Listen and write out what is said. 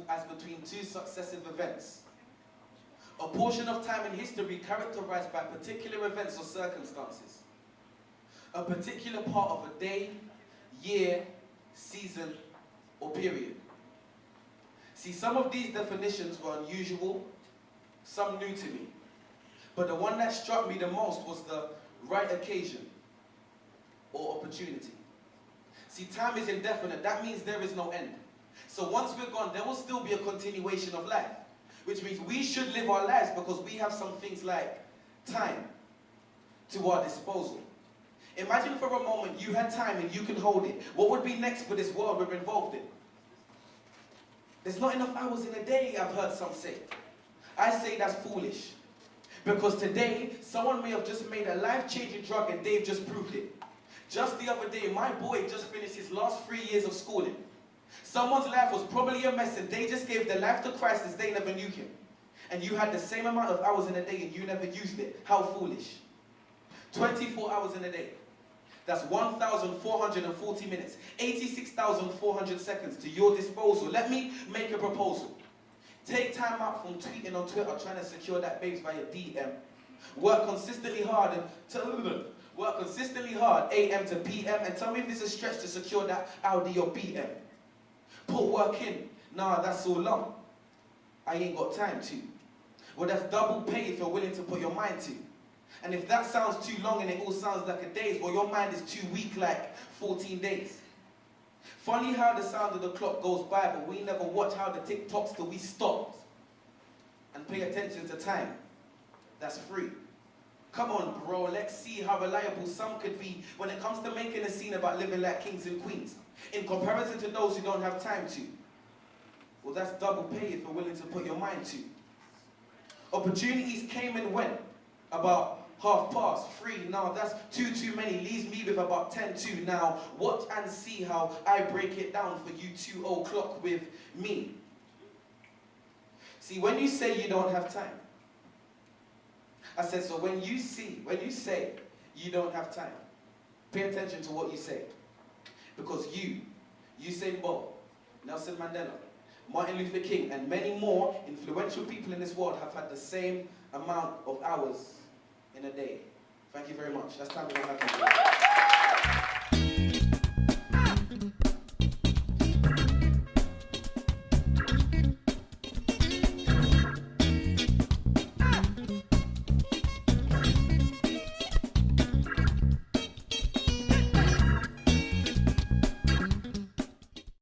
as between two successive events. A portion of time in history characterized by particular events or circumstances. A particular part of a day, year, season, or period. See, some of these definitions were unusual, some new to me. But the one that struck me the most was the right occasion or opportunity. See, time is indefinite. That means there is no end. So once we're gone, there will still be a continuation of life. Which means we should live our lives because we have some things like time to our disposal. Imagine for a moment you had time and you can hold it. What would be next for this world we're involved in? There's not enough hours in a day, I've heard some say. I say that's foolish. Because today, someone may have just made a life-changing drug and they've just proved it. Just the other day, my boy just finished his last 3 years of schooling. Someone's life was probably a mess and they just gave their life to Christ as they never knew him. And you had the same amount of hours in a day and you never used it. How foolish. 24 hours in a day. That's 1,440 minutes, 86,400 seconds to your disposal. Let me make a proposal. Take time out from tweeting on Twitter trying to secure that babes via DM. Work consistently hard AM to PM and tell me if it's a stretch to secure that Audi or BM. Put work in. Nah, that's so long. I ain't got time to. Well, that's double pay if you're willing to put your mind to. And if that sounds too long and it all sounds like a days, well, your mind is too weak, like 14 days. Funny how the sound of the clock goes by, but we never watch how the tick tocks till we stop and pay attention to time. That's free. Come on, bro, let's see how reliable some could be when it comes to making a scene about living like kings and queens, in comparison to those who don't have time to. Well, that's double pay if you're willing to put your mind to. Opportunities came and went. About 3:30. Now that's too many. Leaves me with about 10 Now watch and see how I break it down for you 2:00 with me. See, when you say you don't have time, I said, so when you say you don't have time, pay attention to what you say. Because Usain Bolt, Nelson Mandela, Martin Luther King, and many more influential people in this world have had the same amount of hours in a day. Thank you very much. That's time we don't have to do.